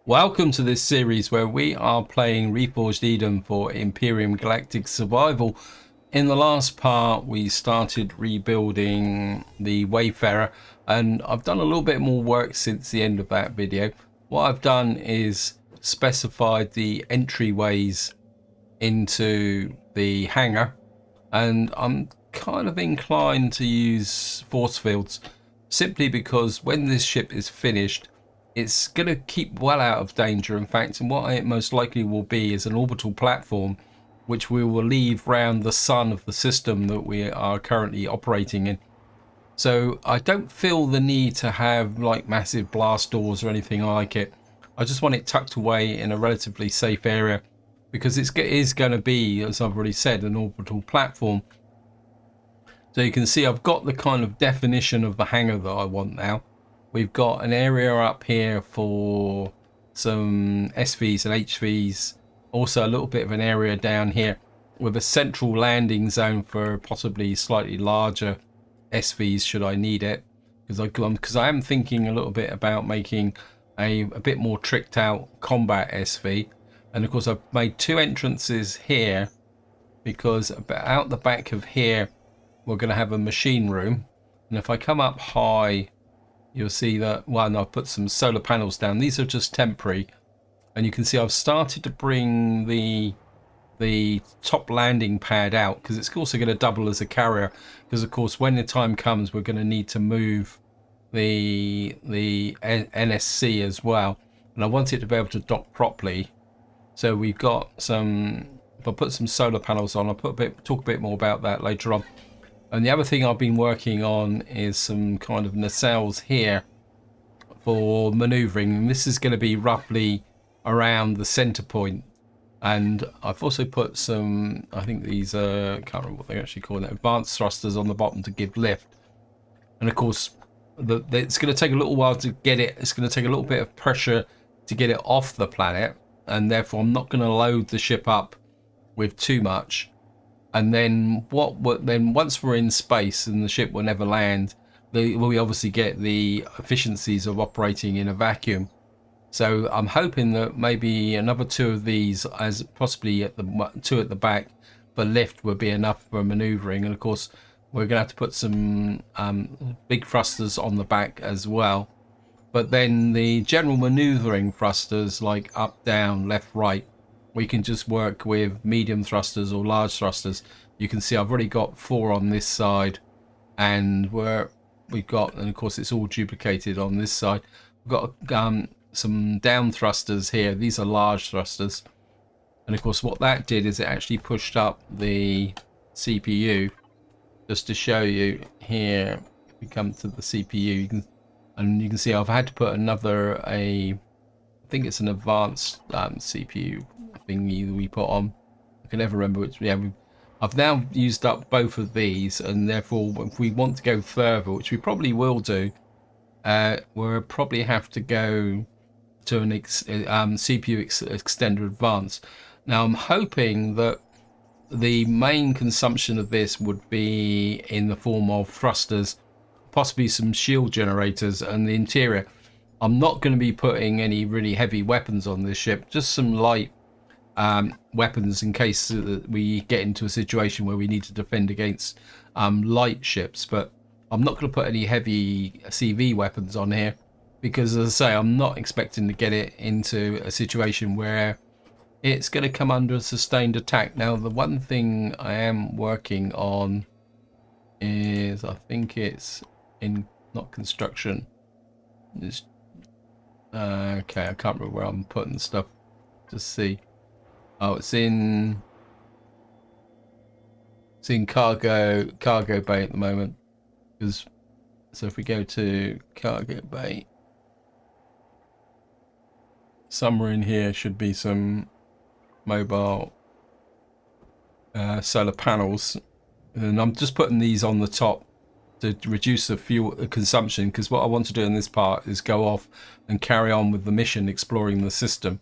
Welcome to this series where we are playing Reforged Eden for Empyrion Galactic Survival. In the last part, we started rebuilding the Wayfarer, and I've done a little bit more work since the end of that video. What I've done is specified the entryways into the hangar, and I'm kind of inclined to use force fields simply because when this ship is finished, it's going to keep well out of danger, in fact, and what it most likely will be is an orbital platform which we will leave round the sun of the system that we are currently operating in. So I don't feel the need to have like massive blast doors or anything like it. I just want it tucked away in a relatively safe area because it is going to be, as I've already said, an orbital platform. So you can see I've got the kind of definition of the hangar that I want now. We've got an area up here for some SVs and HVs. Also a little bit of an area down here with a central landing zone for possibly slightly larger SVs should I need it. Because I am thinking a little bit about making a bit more tricked out combat SV. And of course I've made two entrances here because out the back of here we're going to have a machine room. And if I come up high, you'll see that, well, I've put some solar panels down. These are just temporary. And you can see I've started to bring the top landing pad out because it's also going to double as a carrier. Because, of course, when the time comes, we're going to need to move the NSC as well. And I want it to be able to dock properly. So we've got some, if I put some solar panels on, I'll talk a bit more about that later on. And the other thing I've been working on is some kind of nacelles here for maneuvering. And this is going to be roughly around the center point. And I've also put some, I think these are, I can't remember what they actually call it, advanced thrusters on the bottom to give lift. And of course, it's going to take a little while to get it. It's going to take a little bit of pressure to get it off the planet. And therefore, I'm not going to load the ship up with too much. And then then once we're in space and the ship will never land, we obviously get the efficiencies of operating in a vacuum. So I'm hoping that maybe another two of these, as possibly two at the back, for lift will be enough for maneuvering. And of course, we're going to have to put some big thrusters on the back as well. But then the general maneuvering thrusters, like up, down, left, right, we can just work with medium thrusters or large thrusters. You can see I've already got 4 on this side, and we've got, and of course it's all duplicated on this side. We've got some down thrusters here. These are large thrusters, and of course what that did is it actually pushed up the CPU. Just to show you here, if we come to the CPU, you can see I've had to put another I think it's an advanced CPU thingy we put on. I can never remember which. Yeah, I've now used up both of these, and therefore if we want to go further, which we probably will do, we'll probably have to go to an CPU extender advance. Now I'm hoping that the main consumption of this would be in the form of thrusters, possibly some shield generators, and the interior. I'm not going to be putting any really heavy weapons on this ship, just some light weapons in case we get into a situation where we need to defend against light ships. But I'm not going to put any heavy CV weapons on here because, as I say, I'm not expecting to get it into a situation where it's going to come under a sustained attack. Now, the one thing I am working on is, I think it's in, not construction. It's, okay, I can't remember where I'm putting stuff to see. Oh, it's in cargo bay at the moment. So if we go to cargo bay, somewhere in here should be some mobile solar panels, and I'm just putting these on the top to reduce the fuel consumption, because what I want to do in this part is go off and carry on with the mission exploring the system.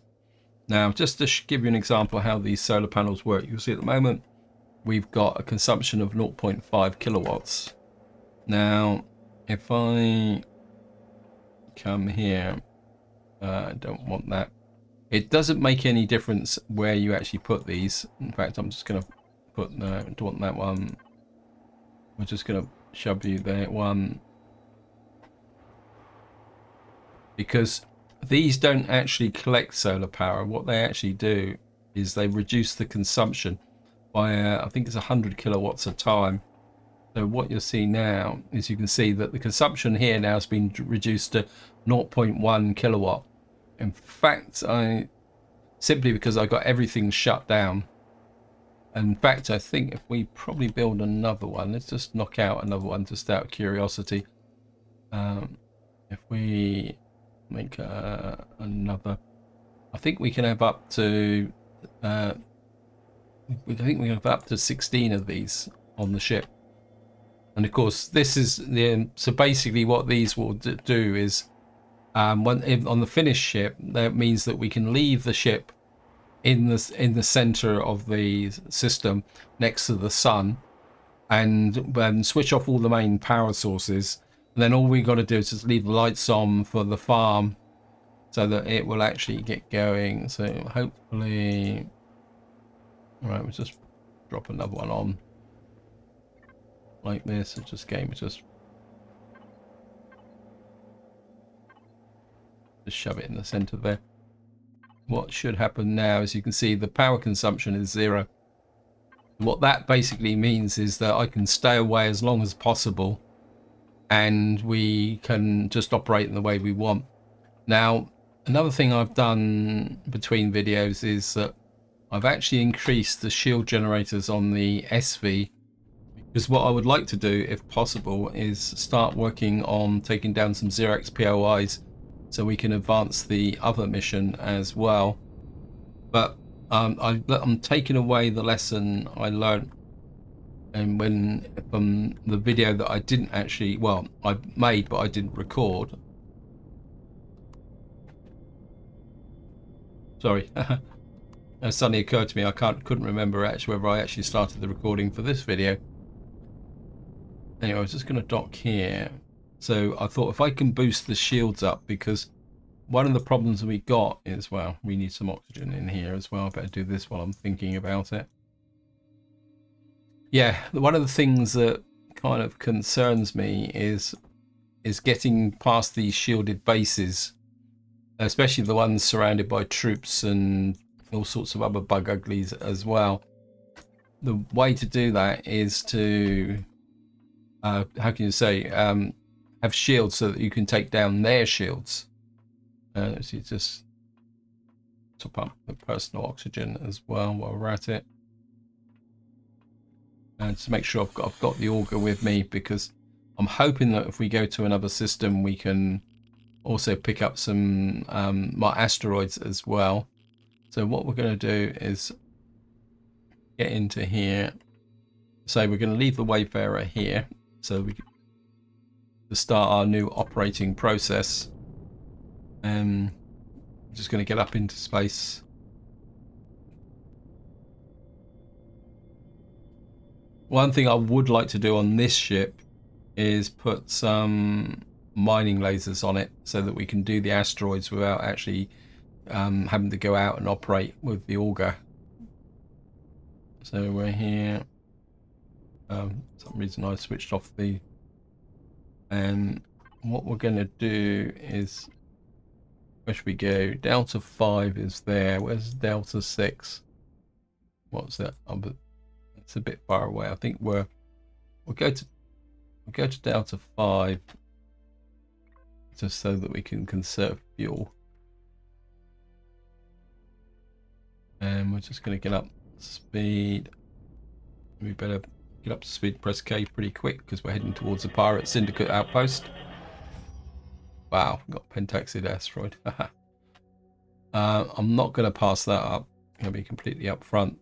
Now, just to give you an example of how these solar panels work, you'll see at the moment we've got a consumption of 0.5 kilowatts. Now, if I come here, I don't want that. It doesn't make any difference where you actually put these. In fact, I'm just going to put, no, don't want that one. We're just going to shove you there one. Because these don't actually collect solar power. What they actually do is they reduce the consumption by, I think it's 100 kilowatts a time. So what you'll see now is you can see that the consumption here now has been reduced to 0.1 kilowatt. In fact, simply because I got everything shut down. In fact, I think if we probably build another one, let's just knock out another one just out of curiosity. If we make another, I think we can have up to, I think we can have up to 16 of these on the ship. And of course, this is the, so basically what these will do is, on the finished ship, that means that we can leave the ship in the center of the system next to the sun, and switch off all the main power sources. And then all we got to do is just leave the lights on for the farm, so that it will actually get going. So hopefully, all right, we'll just drop another one on like this. It just shove it in the center there. What should happen now is you can see the power consumption is 0. What that basically means is that I can stay away as long as possible, and we can just operate in the way we want. Now, another thing I've done between videos is that I've actually increased the shield generators on the SV, because what I would like to do, if possible, is start working on taking down some Zirax POIs so we can advance the other mission as well. But I'm taking away the lesson I learned and from the video that I didn't actually, well, I made but I didn't record. Sorry. It suddenly occurred to me I couldn't remember actually whether I actually started the recording for this video. Anyway, I was just going to dock here. So I thought if I can boost the shields up, because one of the problems we got is, well, we need some oxygen in here as well. I better do this while I'm thinking about it. Yeah, one of the things that kind of concerns me is getting past these shielded bases, especially the ones surrounded by troops and all sorts of other bug uglies as well. The way to do that is to, how can you say, have shields so that you can take down their shields. So you just top up the personal oxygen as well while we're at it. And to make sure I've got the auger with me, because I'm hoping that if we go to another system, we can also pick up some more asteroids as well. So what we're going to do is get into here. So we're going to leave the Wayfarer here, so we can start our new operating process. I'm just going to get up into space. One thing I would like to do on this ship is put some mining lasers on it so that we can do the asteroids without actually having to go out and operate with the auger. So we're here. For some reason I switched off the, and what we're going to do is, where should we go? Delta 5 is there. Where's Delta 6? What's that? Oh, but it's a bit far away. I think we'll go to Delta 5 just so that we can conserve fuel. And we're just going to get up to speed. We better get up to speed, press K pretty quick, because we're heading towards the Pirate Syndicate outpost. Wow, we've got Pentaxid asteroid. I'm not going to pass that up. I'm going to be completely upfront.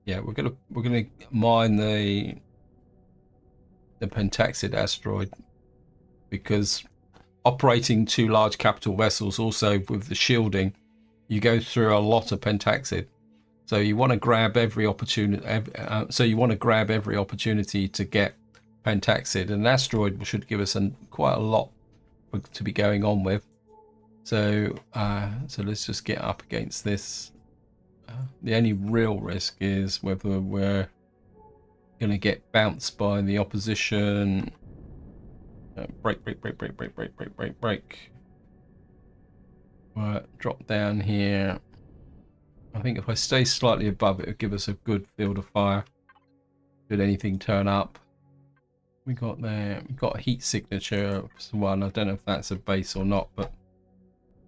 Yeah, we're gonna mine the Pentaxid asteroid, because operating 2 large capital vessels, also with the shielding, you go through a lot of Pentaxid. So you want to grab every opportunity. To get Pentaxid. An asteroid should give us quite a lot to be going on with. So so let's just get up against this. The only real risk is whether we're going to get bounced by the opposition. Break. Drop down here. I think if I stay slightly above it, it'll give us a good field of fire. Should anything turn up. We got there. We got a heat signature one. I don't know if that's a base or not, but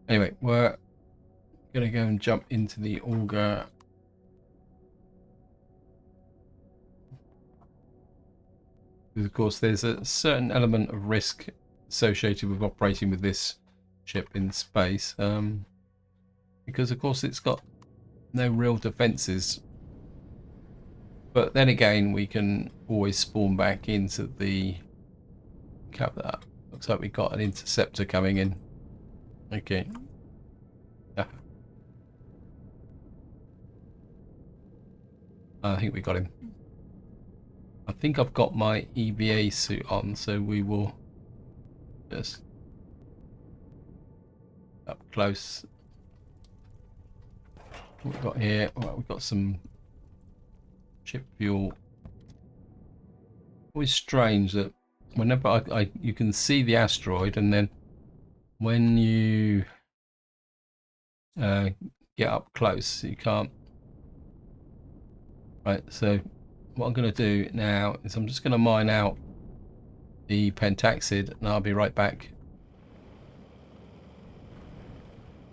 anyway, we're gonna go and jump into the auger. Because of course there's a certain element of risk associated with operating with this ship in space, because of course it's got no real defenses, but then again we can always spawn back into the cover. Looks like we got an interceptor coming in. Okay. I think we got him. I think I've got my EVA suit on, so we will just up close. What we've got here, well, we've got some ship fuel. Always strange that whenever you can see the asteroid, and then when you get up close you can't. Right, so what I'm going to do now is I'm just going to mine out the Pentaxid and I'll be right back.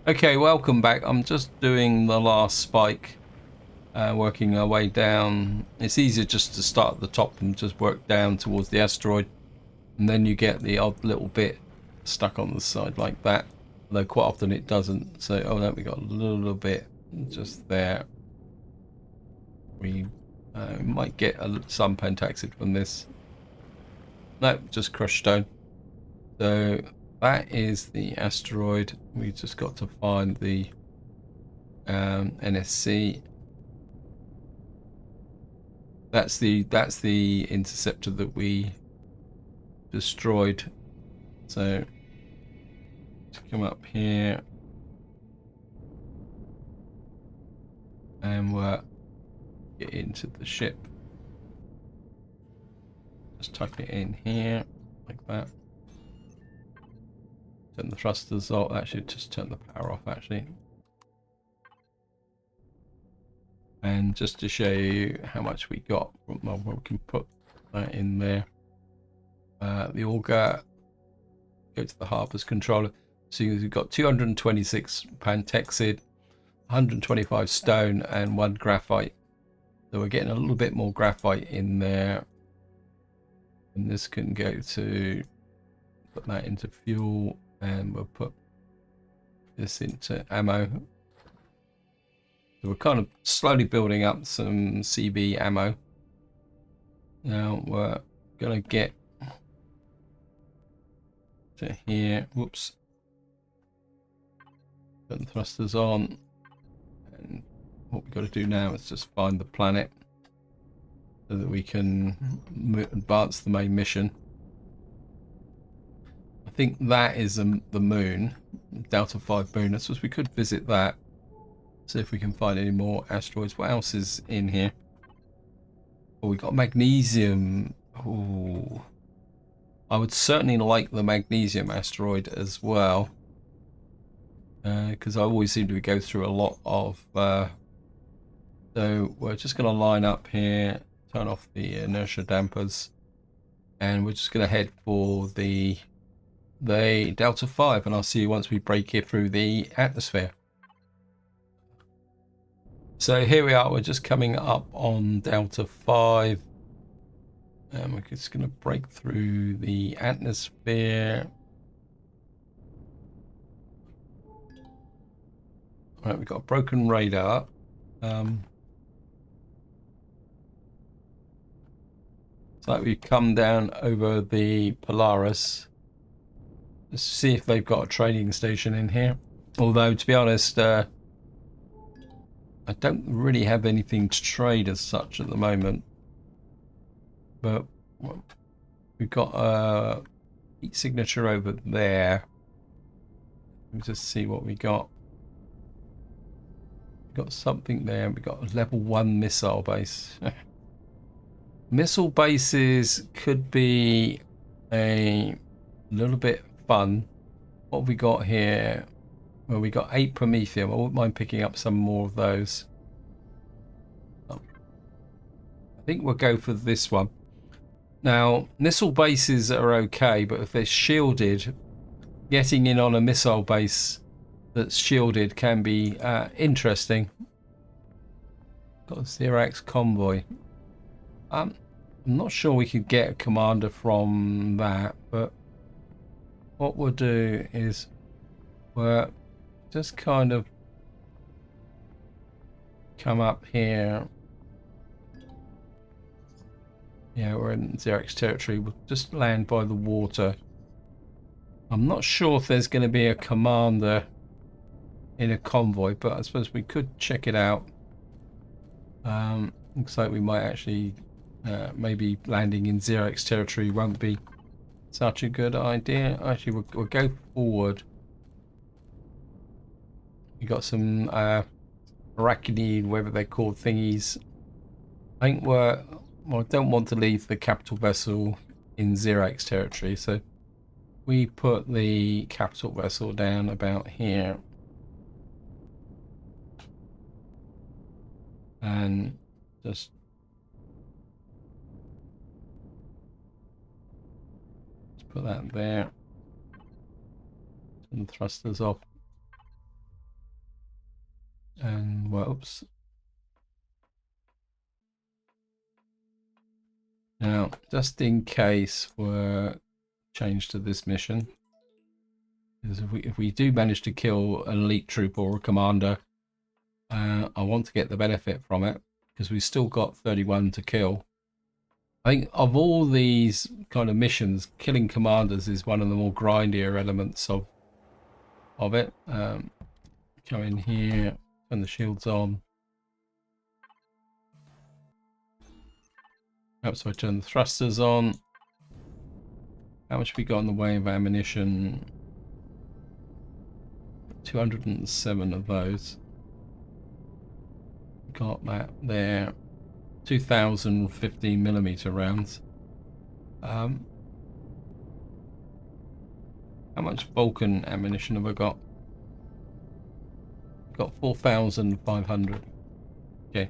Okay, welcome back. I'm just doing the last spike, working our way down. It's easier just to start at the top and just work down towards the asteroid, and then you get the odd little bit stuck on the side like that, though quite often it doesn't. So oh no, we got a little bit just there. We might get some Pentaxid from this. No, just crushed stone. So that is the asteroid. We just got to find the NSC. That's the interceptor that we destroyed. So let's come up here and we'll get into the ship. Just tuck it in here like that. Turn the thrusters off. Actually, just turn the power off actually. And just to show you how much we got, well, we can put that in there. The auger, go to the harbor's controller. So you've got 226 Pentaxid, 125 stone, and 1 graphite. So we're getting a little bit more graphite in there. And this can go to, put that into fuel, and we'll put this into ammo. So we're kind of slowly building up some CB ammo. Now we're gonna get to here. Whoops. Put the thrusters on. And what we've got to do now is just find the planet so that we can advance the main mission. I think that is the moon, Delta 5 moon. I suppose we could visit that. See if we can find any more asteroids. What else is in here? Oh, we got magnesium. Oh, I would certainly like the magnesium asteroid as well, because I always seem to go through a lot of. So we're just going to line up here, turn off the inertia dampers, and we're just going to head for the Delta 5, and I'll see you once we break here through the atmosphere. So here we are, we're just coming up on Delta 5, and we're just going to break through the atmosphere. Right, we've got a broken radar. It's like we've come down over the Polaris. Let's see if they've got a trading station in here. Although, to be honest, I don't really have anything to trade as such at the moment, but well, We've got a heat signature over there. Let me just see what we got. We got something there. We got a level 1 missile base. Missile bases could be a little bit fun. What have we got here? Well, we got 8 Promethium. I wouldn't mind picking up some more of those. I think we'll go for this one. Now, missile bases are okay, but if they're shielded, getting in on a missile base that's shielded can be interesting. Got a Zirax Convoy. I'm not sure we could get a commander from that, but what we'll do is we'll just kind of come up here. Yeah, we're in Zirax territory. We'll just land by the water. I'm not sure if there's going to be a commander in a convoy, but I suppose we could check it out. Looks like we might actually maybe landing in Zirax territory won't be such a good idea. Actually, we'll go forward. We got some arachnid, whatever they're called, thingies. I think well, I don't want to leave the capital vessel in Zirax territory, so we put the capital vessel down about here. And just put that there. Turn the thrusters off. And whoops. Now, just in case we're changed to this mission, because if we do manage to kill an elite troop or a commander, I want to get the benefit from it, because we've still got 31 to kill. I think of all these kind of missions, killing commanders is one of the more grindier elements of it. Go in here, turn the shields on. So I turn the thrusters on. How much have we got in the way of ammunition? 207 of those. Got that there. 2,000 15mm rounds. How much Vulcan ammunition have I got? Got 4,500. Okay.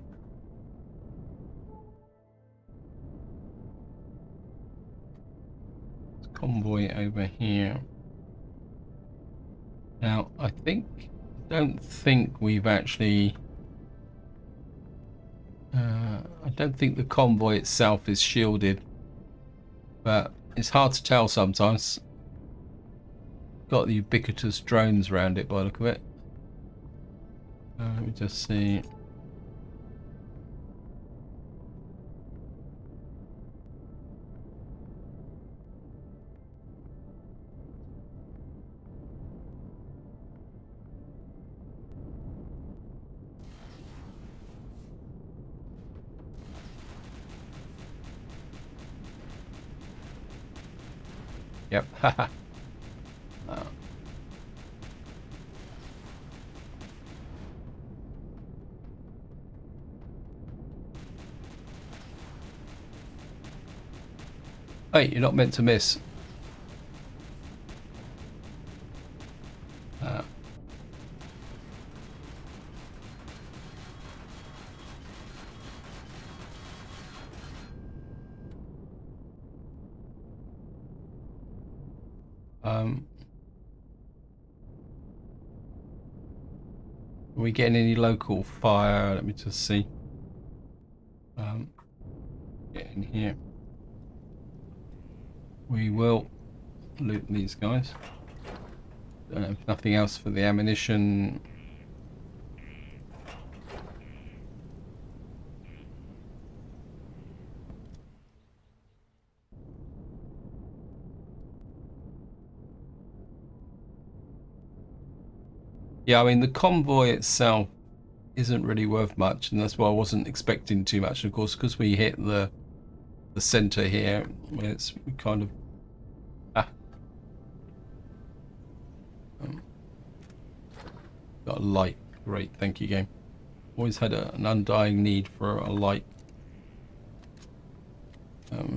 Convoy over here. Now, I don't think we've actually. I don't think the convoy itself is shielded, but it's hard to tell sometimes. Got the ubiquitous drones around it by the look of it. Let me just see. Yep. Hey, you're not meant to miss. Are we getting any local fire? Let me just see. Get in here. We will loot these guys. Don't have nothing else for the ammunition. Yeah, I mean, the convoy itself isn't really worth much, and that's why I wasn't expecting too much, of course, because we hit the the center here, where it's kind of got a light. Great, thank you, game. Always had an undying need for a light.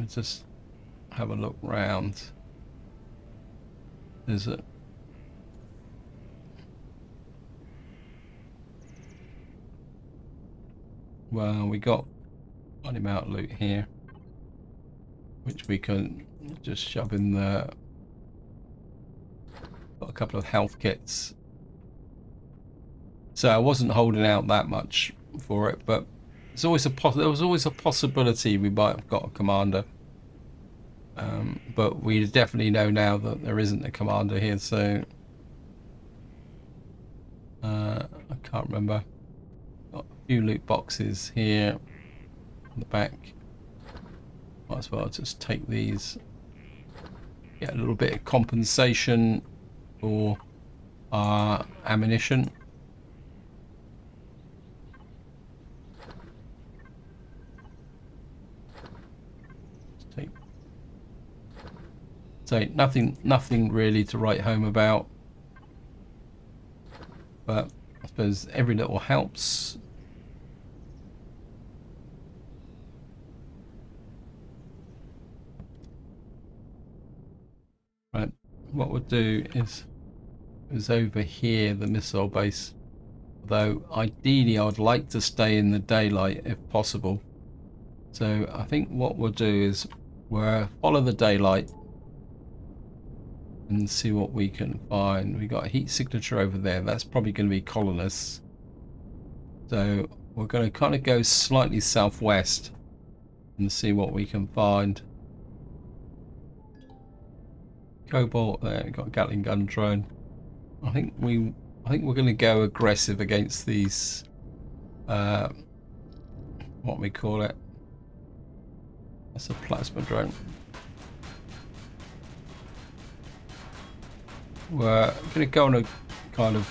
Just have a look round. There's a well, we got an amount of loot here, which we can just shove in the. Got a couple of health kits. So I wasn't holding out that much for it, but there's always there was always a possibility we might have got a commander. But we definitely know now that there isn't a commander here, so I can't remember. Got a few loot boxes here in the back. Might as well just take these. Get a little bit of compensation for our ammunition. So nothing really to write home about, but I suppose every little helps. Right, what we'll do is over here, the missile base. Although ideally I would like to stay in the daylight if possible. So I think what we'll do is we'll follow the daylight and see what we can find. We got a heat signature over there. That's probably going to be colonists. So we're going to kind of go slightly southwest and see what we can find. Cobalt there. We got a Gatling gun drone. I think we're going to go aggressive against these. What we call it? That's a plasma drone. We're going to go on a kind of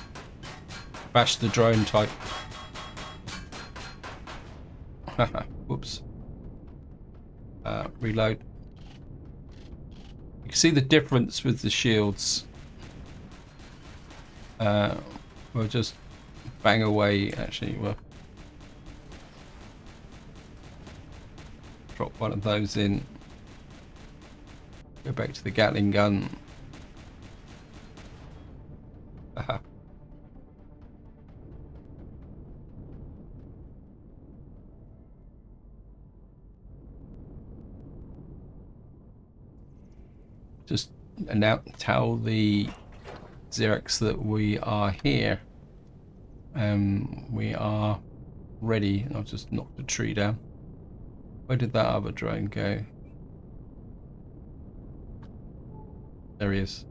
bash the drone type. Whoops. Reload. You can see the difference with the shields. We'll just bang away. Actually, we'll drop one of those in. Go back to the Gatling gun. Just tell the Zirax that we are here. We are ready. I'll just knock the tree down. Where did that other drone go? There he is.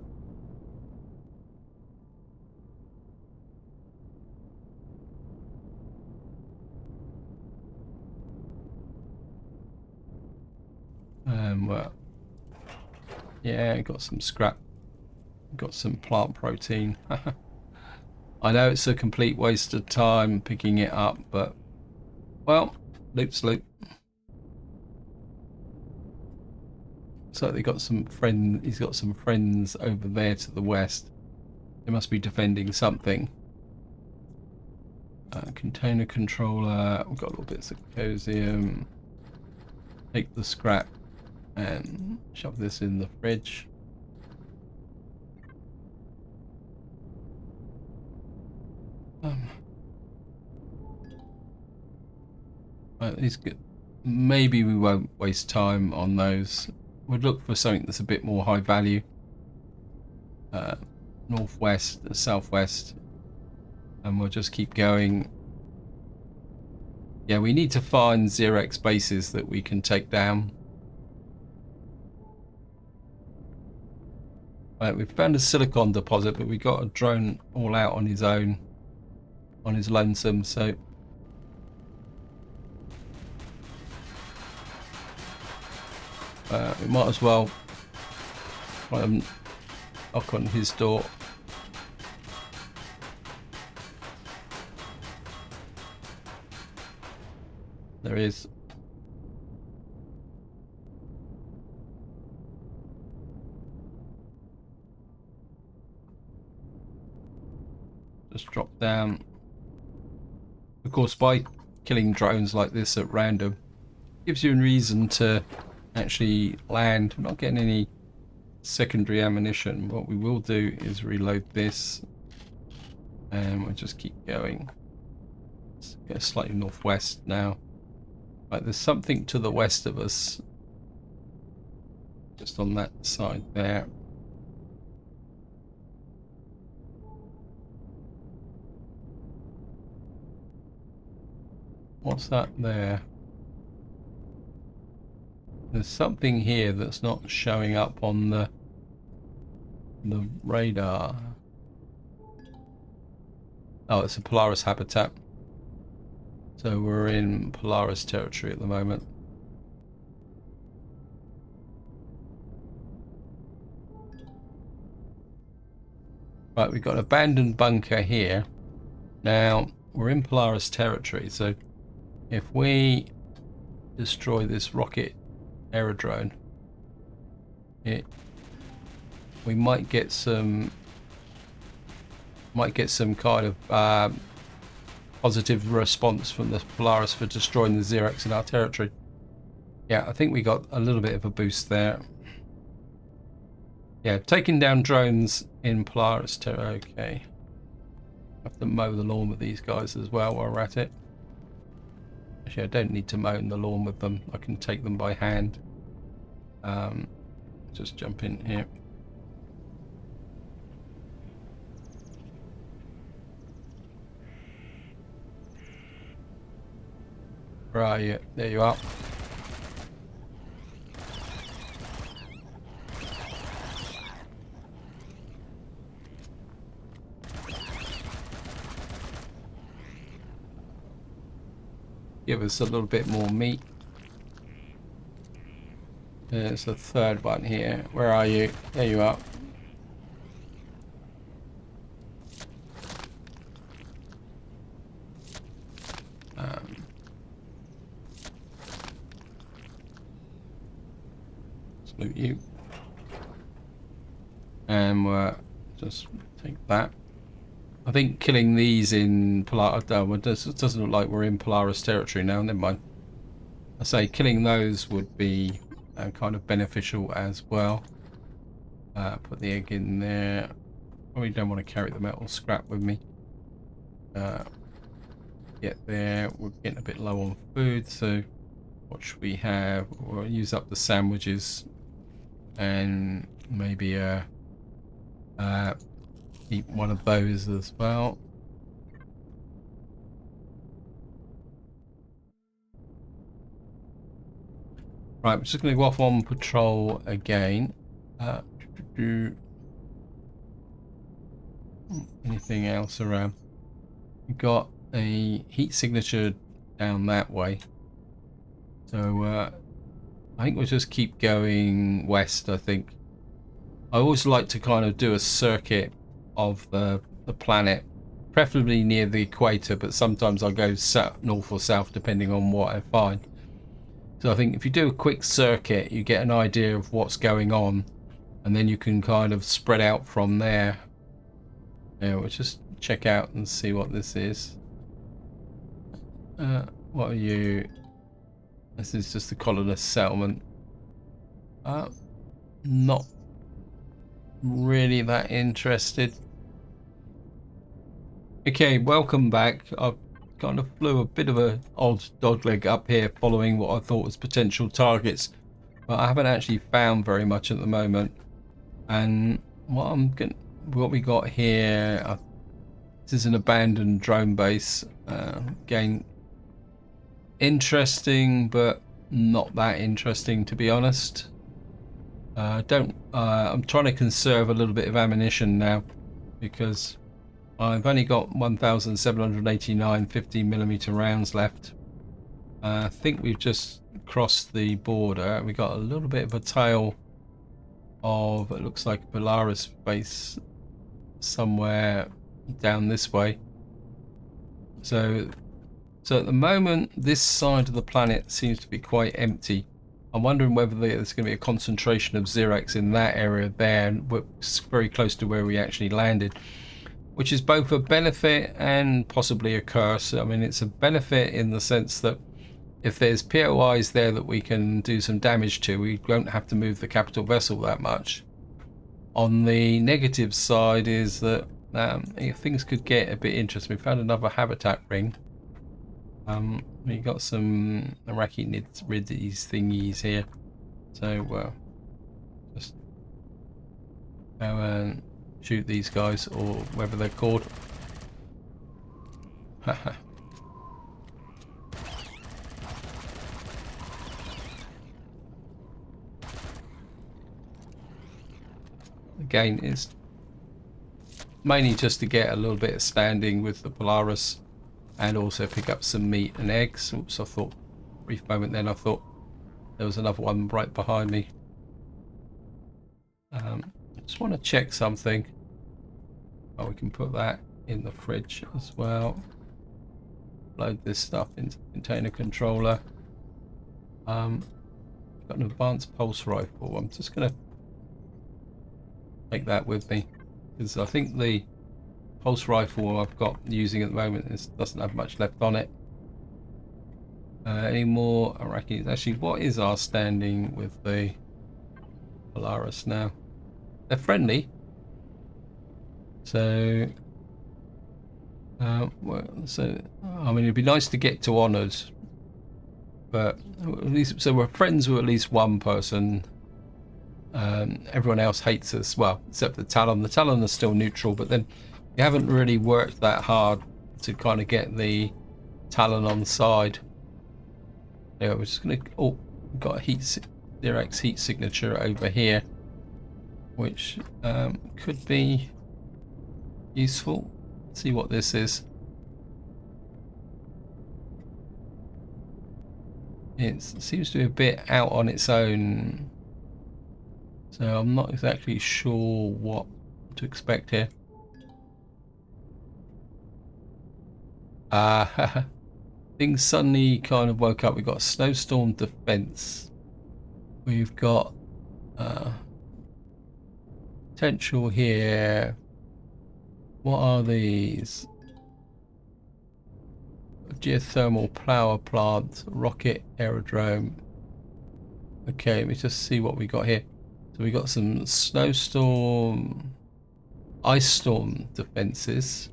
Well, yeah, got some scrap, got some plant protein. I know it's a complete waste of time picking it up, but well, loot's loot. So they got some friend. He's got some friends over there to the west. They must be defending something. Container controller. We've got little bits of cosium. Take the scrap and shove this in the fridge. These good. Maybe we won't waste time on those. We'll look for something that's a bit more high value. Northwest, southwest, and we'll just keep going. Yeah, we need to find Zirax bases that we can take down. We've found a silicon deposit, but we got a drone all out on his own, on his lonesome, so we might as well try and knock on his door. There he is. just drop down. Of course, by killing drones like this at random, gives you a reason to actually land. I'm not getting any secondary ammunition. What we will do is reload this, and we'll just keep going. Let's go slightly northwest now. Right, there's something to the west of us, just on that side there. What's that there? There's something here that's not showing up on the radar. Oh, it's a Polaris habitat. So we're in Polaris territory at the moment. Right, we've got an abandoned bunker here. Now, we're in Polaris territory, so if we destroy this rocket aerodrome, we might get some kind of positive response from the Polaris for destroying the Zirax in our territory. Yeah, I think we got a little bit of a boost there. Yeah, taking down drones in Polaris territory. Okay, have to mow the lawn with these guys as well while we're at it. Actually, I don't need to mow the lawn with them. I can take them by hand. Just jump in here. Where are you? There you are. Give us a little bit more meat. There's a third one here. Where are you? There you are. Salute you. And we'll just take that. I think killing these in Polaris, it doesn't look like we're in Polaris territory now. Never mind. I say killing those would be kind of beneficial as well. Put the egg in there. Probably don't want to carry the metal scrap with me. Get there. We're getting a bit low on food, so what should we have? We'll use up the sandwiches and maybe eat one of those as well. Right, we're just going to go off on patrol again. Anything else around? We've got a heat signature down that way. So I think we'll just keep going west, I think. I always like to kind of do a circuit of the planet, preferably near the equator, but sometimes I'll go north or south depending on what I find. So I think if you do a quick circuit, you get an idea of what's going on, and then you can kind of spread out from there. Yeah, we'll just check out and see what this is. What are you? This is just the colonist settlement. Not really that interested. Okay, welcome back. I've kind of flew a bit of a odd dogleg up here following what I thought was potential targets, but I haven't actually found very much at the moment. And what we got here, this is an abandoned drone base. Again, interesting, but not that interesting, to be honest. I'm trying to conserve a little bit of ammunition now, because I've only got 1,789 50mm rounds left. I think we've just crossed the border. We got a little bit of a tail of, it looks like a Polaris base somewhere down this way. So at the moment, this side of the planet seems to be quite empty. I'm wondering whether there's going to be a concentration of Zirax in that area there, and we're very close to where we actually landed. which is both a benefit and possibly a curse. I mean, it's a benefit in the sense that if there's POIs there that we can do some damage to, we won't have to move the capital vessel that much. On the negative side is that things could get a bit interesting. We found another habitat ring. We got some arachnids thingies here, so just go and shoot these guys, or whatever they're called. Again, it's mainly just to get a little bit of standing with the Polaris and also pick up some meat and eggs. Oops, I thought, brief moment then, I thought there was another one right behind me. I just want to check something. Oh, we can put that in the fridge as well. Load this stuff into the container controller. Got an advanced pulse rifle. I'm just going to take that with me, because I think the pulse rifle I've got using at the moment doesn't have much left on it. Any more arachnids? Actually, what is our standing with the Polaris now? They're friendly. So, well, I mean, it'd be nice to get to honours, but at least, so we're friends with at least one person. Everyone else hates us, well, except the Talon. The Talon are still neutral, but then you haven't really worked that hard to kind of get the Talon on side. Yeah, we're just gonna. Oh, we've got a Zirax heat signature over here, which could be useful. Let's see what this is. It seems to be a bit out on its own, so I'm not exactly sure what to expect here. Things suddenly kind of woke up. We've got snowstorm defense. We've got potential here. What are these? Geothermal power plant, rocket aerodrome. Okay, let me just see what we got here. So we got some snowstorm, ice storm defenses.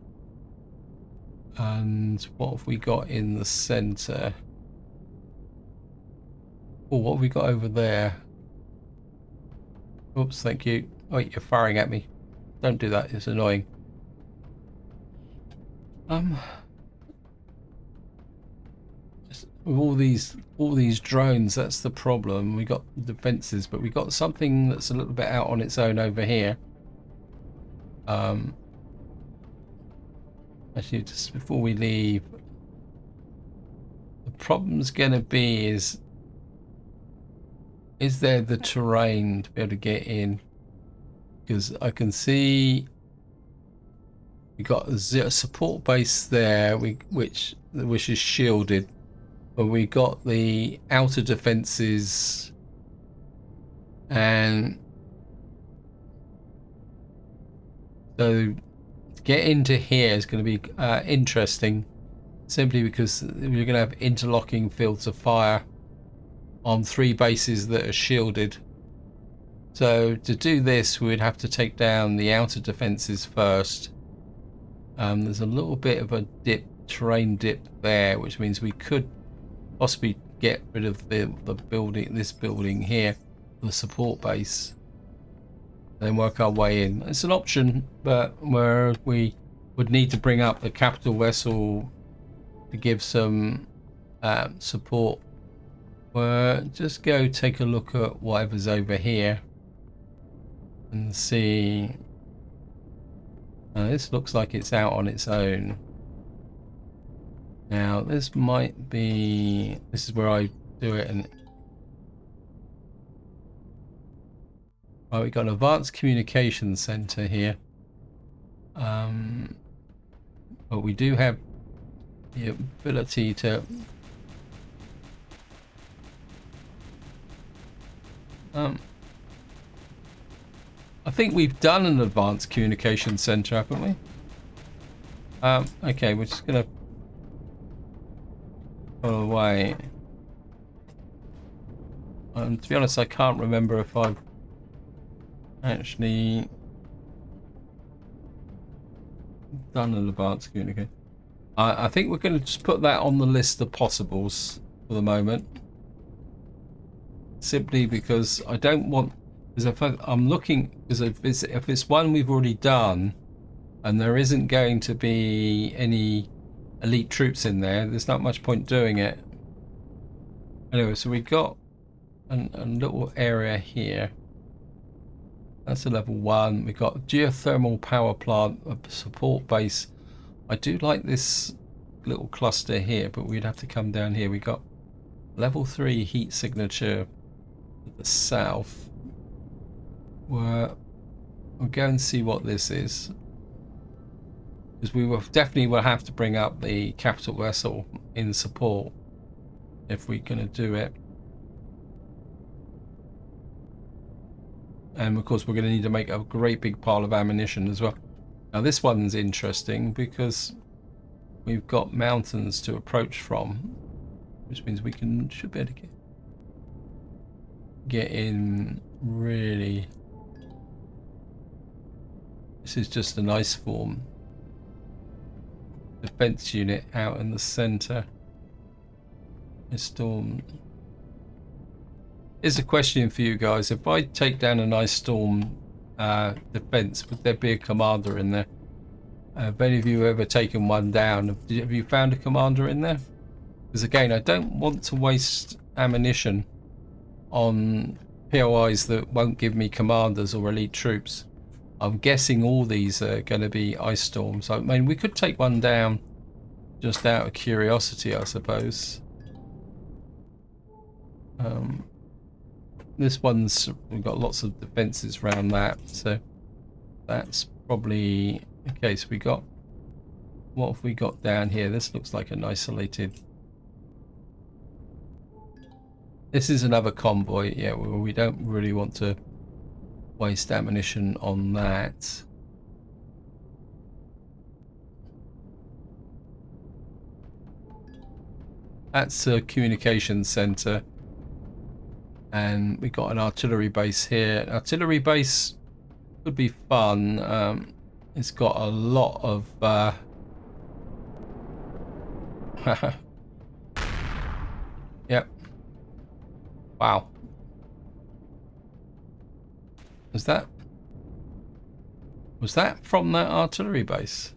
And what have we got in the center? Oh, what have we got over there? Oops, thank you. Oh, wait, you're firing at me. Don't do that, it's annoying. With all these drones, that's the problem. We got defenses, but we got something that's a little bit out on its own over here. Actually, just before we leave, the problem's gonna be is there the terrain to be able to get in? Because I can see we got a support base there, which is shielded. But we got the outer defenses, and so to get into here is going to be interesting, simply because you're going to have interlocking fields of fire on 3 bases that are shielded. So to do this, we would have to take down the outer defenses first. There's a little bit of a terrain dip there, which means we could possibly get rid of this building here, the support base, then work our way in. It's an option, but where we would need to bring up the capital vessel to give some support. Just go take a look at whatever's over here and see. This looks like it's out on its own. Now this might be, this is where I do it, and oh, we've got an advanced communication center here, but we do have the ability to I think we've done an advanced communication center, haven't we? Okay, we're just gonna pull away. To be honest, I can't remember if I've actually done an advanced communication. I think we're going to just put that on the list of possibles for the moment, simply because I don't want. Because if I'm looking, because if it's one we've already done, and there isn't going to be any elite troops in there, there's not much point doing it. Anyway, so we got a little area here. That's a level 1. We've got geothermal power plant, a support base. I do like this little cluster here, but we'd have to come down here. We got level 3 heat signature to the south. We'll go and see what this is, because we will definitely have to bring up the capital vessel in support if we're going to do it. And of course we're going to need to make a great big pile of ammunition as well. Now this one's interesting because we've got mountains to approach from, which means we should be able to get in really. This is just an ice form defense unit out in the center. A storm. Here's a question for you guys. If I take down an ice storm defense, would there be a commander in there? Have any of you ever taken one down? Have you found a commander in there? Because again, I don't want to waste ammunition on POIs that won't give me commanders or elite troops. I'm guessing all these are going to be ice storms. I mean, we could take one down just out of curiosity, I suppose. This one's, we've got lots of defenses around that, so that's probably okay. So we got, what have we got down here? This looks like an isolated. This is another convoy. Yeah, well, we don't really want to waste ammunition on that. That's a communication center. And we got an artillery base here. Artillery base could be fun. It's got a lot of yep. Wow. Was that from that artillery base?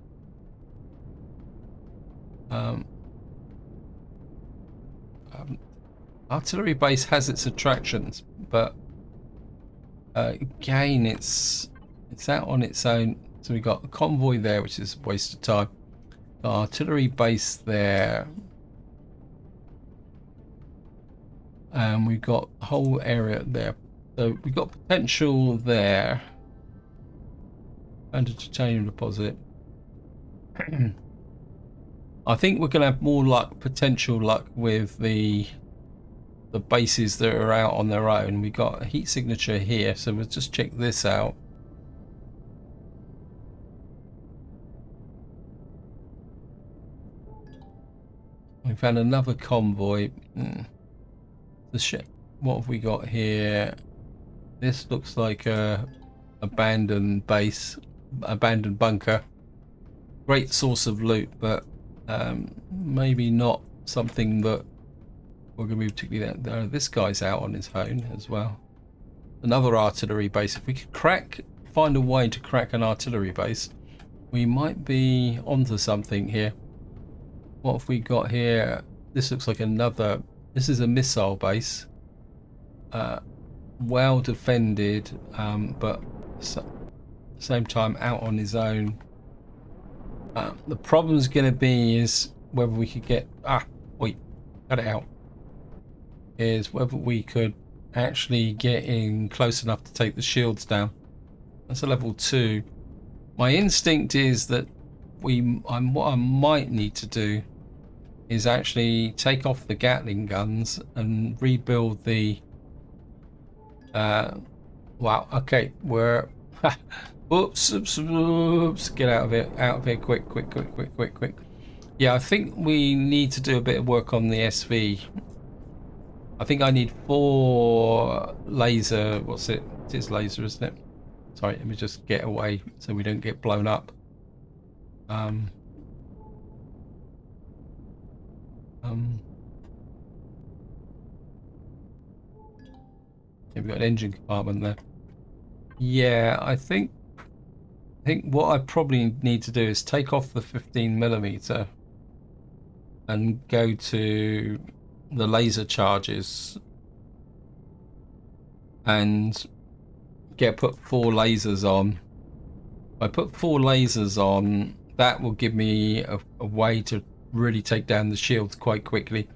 Artillery base has its attractions, but again, it's out on its own. So we got a convoy there, which is a waste of time. The artillery base there, and we've got a whole area there. So we've got potential there. And a titanium deposit. I think we're going to have more luck, potential luck, with the bases that are out on their own. We got a heat signature here, so we'll just check this out. We found another convoy. The ship. What have we got here? This looks like a abandoned base, abandoned bunker. Great source of loot, but maybe not something that we're going to be particularly there. This guy's out on his own as well. Another artillery base. If we could find a way to crack an artillery base, we might be onto something here. What have we got here? This looks like another. This is a missile base. Well defended, but at the same time out on his own. The problem's going to be is whether we could get. Wait, cut it out. Is whether we could actually get in close enough to take the shields down. That's a level 2. My instinct is that what I might need to do is actually take off the Gatling guns and rebuild the. Wow. Okay, we're Oops, oops, oops. Get out of it. Out of here. Quick, quick, quick, quick, quick, quick. Yeah, I think we need to do a bit of work on the SV. I think I need 4 laser. What's it? It is laser, isn't it? Sorry, let me just get away so we don't get blown up. Yeah, we've got an engine compartment there. Yeah, I think what I probably need to do is take off the 15mm and go to the laser charges and put 4 lasers on. If I put 4 lasers on, that will give me a way to really take down the shields quite quickly,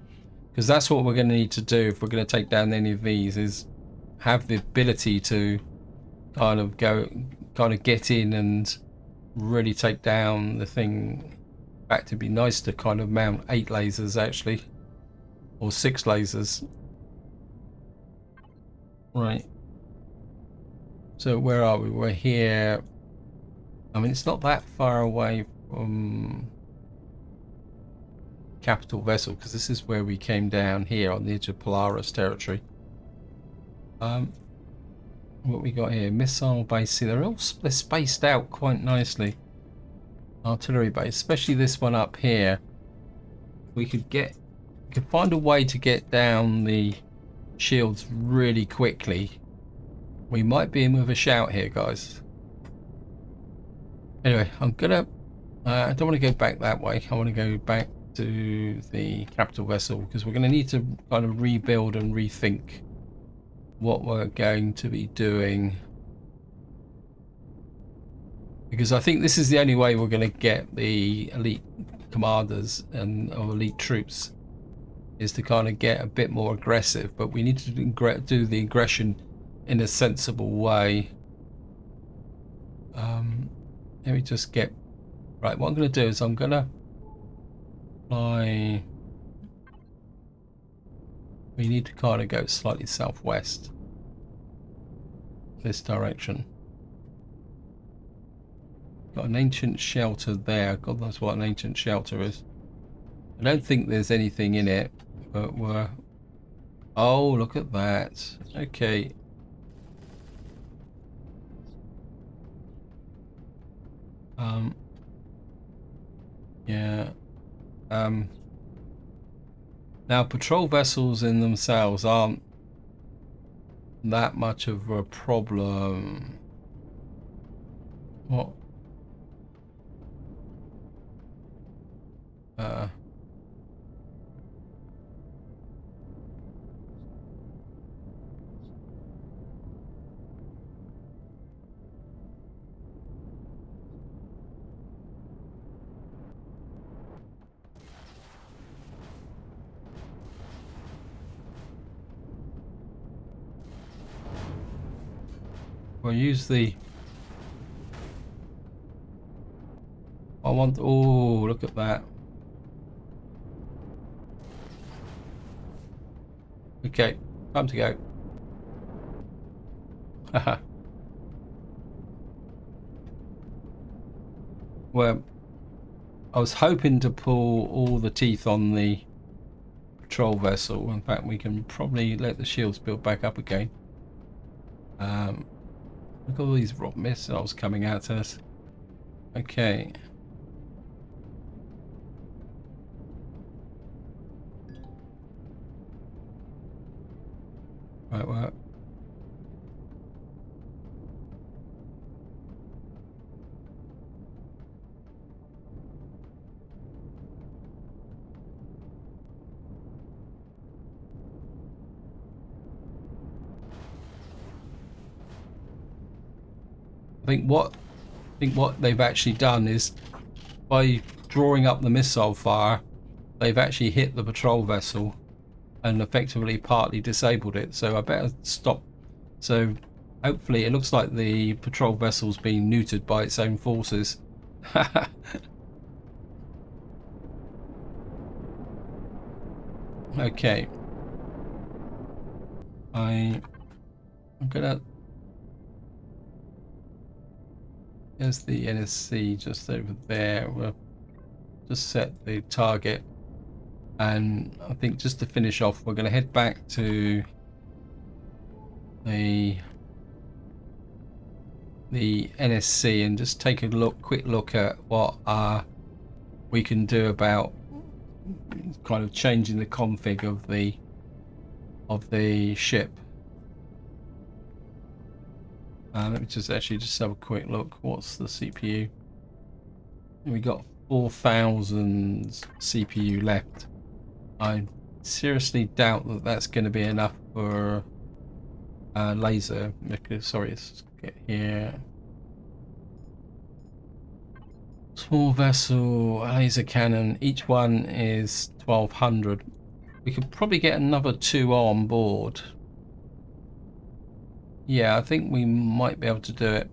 because that's what we're going to need to do if we're going to take down any of these, is have the ability to kind of get in and really take down the thing. In fact, it'd be nice to kind of mount 8 lasers actually, or 6 lasers. Right, so where are we? We're here. I mean, it's not that far away from capital vessel, because this is where we came down here on the edge of Polaris territory. What we got here? Missile base. See, they're spaced out quite nicely. Artillery base, especially this one up here. We could find a way to get down the shields really quickly. We might be in with a shout here, guys. Anyway, I'm gonna I don't want to go back that way. I want to go back to the capital vessel, because we're going to need to kind of rebuild and rethink what we're going to be doing, because I think this is the only way we're going to get the elite commanders and or elite troops, is to kind of get a bit more aggressive, but we need to do the aggression in a sensible way. Let me just get right. What I'm going to do is I'm going to fly. We need to kind of go slightly southwest, this direction. Got an ancient shelter there. God knows what an ancient shelter is. I don't think there's anything in it, but we're... Oh, look at that. Okay. Yeah. Now, patrol vessels in themselves aren't that much of a problem. What? We'll use the... I want... Oh, look at that. Okay, time to go. Haha. Well, I was hoping to pull all the teeth on the patrol vessel. In fact, we can probably let the shields build back up again. Look at all these rock missiles coming at us. Okay. Right, well. I think what they've actually done is, by drawing up the missile fire, they've actually hit the patrol vessel and effectively partly disabled it. So I better stop. So hopefully it looks like the patrol vessel's being neutered by its own forces. Okay. I'm gonna... There's the NSC just over there. We'll just set the target, and I think just to finish off, we're going to head back to the NSC and just take a quick look at what we can do about kind of changing the config of the ship. Let me just have a quick look. What's the CPU? We got 4,000 CPU left. I seriously doubt that that's going to be enough for laser. Sorry, let's get here. Small vessel, laser cannon. Each one is 1,200. We could probably get another 2 on board. Yeah, I think we might be able to do it.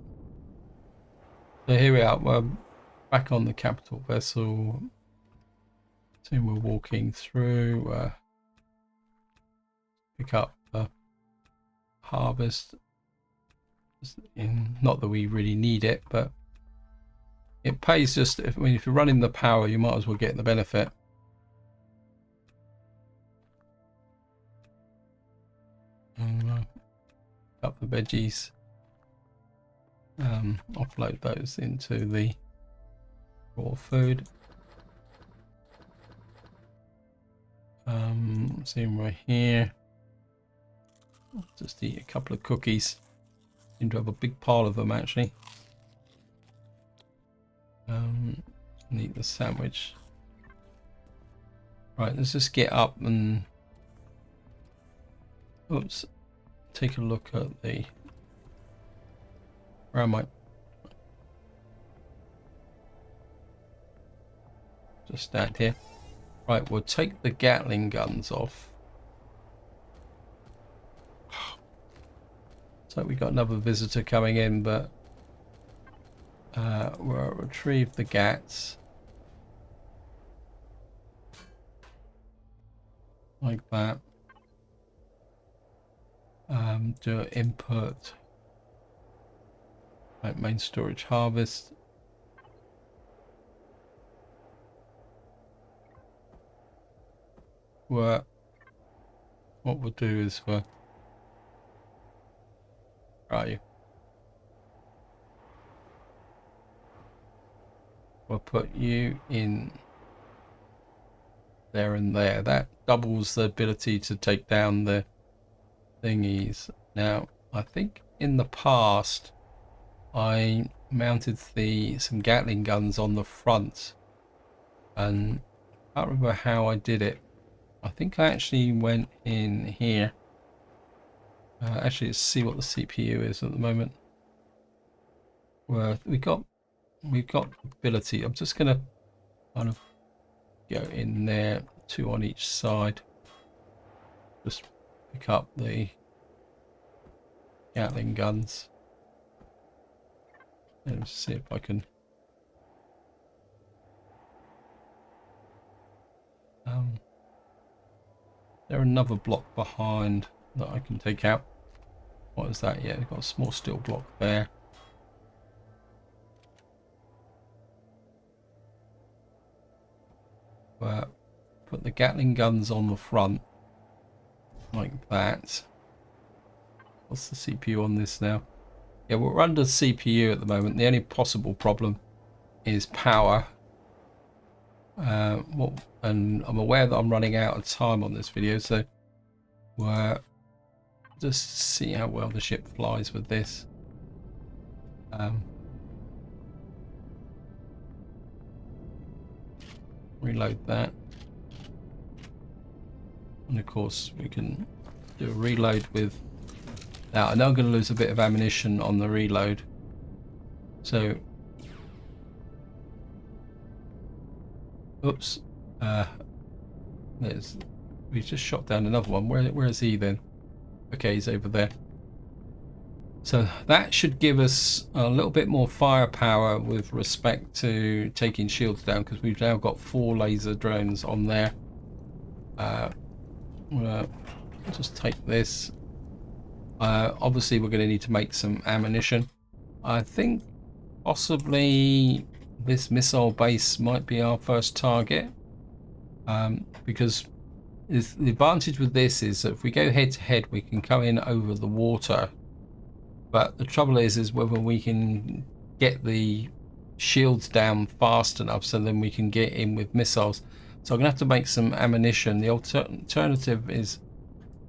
So here we are. We're back on the capital vessel. So we're walking through. Pick up the harvest. Not that we really need it, but it pays just. If you're running the power, you might as well get the benefit. Up the veggies. Offload those into the raw food. Seeing right here. Just eat a couple of cookies. Seem to have a big pile of them actually. And eat the sandwich. Right, let's just get up and take a look at the. Where am I? Just stand here. Right, we'll take the Gatling guns off. So we got another visitor coming in, but we'll retrieve the Gats. Like that. Do an input. Right, main storage harvest. What we'll do is where are you? We'll put you in there and there. That doubles the ability to take down the thingies. Now, I think in the past I mounted some Gatling guns on the front, and I can't remember how I did it. I think I actually went in here. Actually, let's see what the CPU is at the moment. Well, we've got ability. I'm just gonna kind of go in there, 2 on each side. Just pick up the Gatling guns. Let's see if I can. There another block behind that I can take out. What is that? Yeah, they've got a small steel block there. But put the Gatling guns on the front like that. What's the CPU on this now? Yeah, we're under CPU at the moment. The only possible problem is power. And I'm aware that I'm running out of time on this video, so we'll just see how well the ship flies with this. Reload that, and of course we can do a reload with. Now I know I'm going to lose a bit of ammunition on the reload, so oops. We just shot down another one. Where is he then? Okay, he's over there. So that should give us a little bit more firepower with respect to taking shields down, because we've now got 4 laser drones on there. We'll just take this. Obviously we're going to need to make some ammunition. I think Possibly this missile base might be our first target, because the advantage with this is that if we go head to head, we can come in over the water. But the trouble is whether we can get the shields down fast enough so then we can get in with missiles. So I'm gonna have to make some ammunition. The alternative is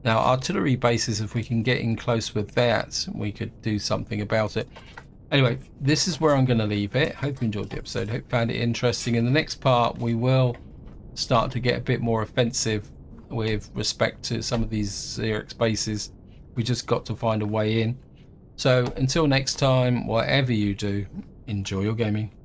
now artillery bases. If we can get in close with that, we could do something about it. Anyway, this is where I'm going to leave it. Hope you enjoyed the episode. Hope you found it interesting. In the next part, we will start to get a bit more offensive with respect to some of these Zirax bases. We just got to find a way in. So until next time, whatever you do, enjoy your gaming.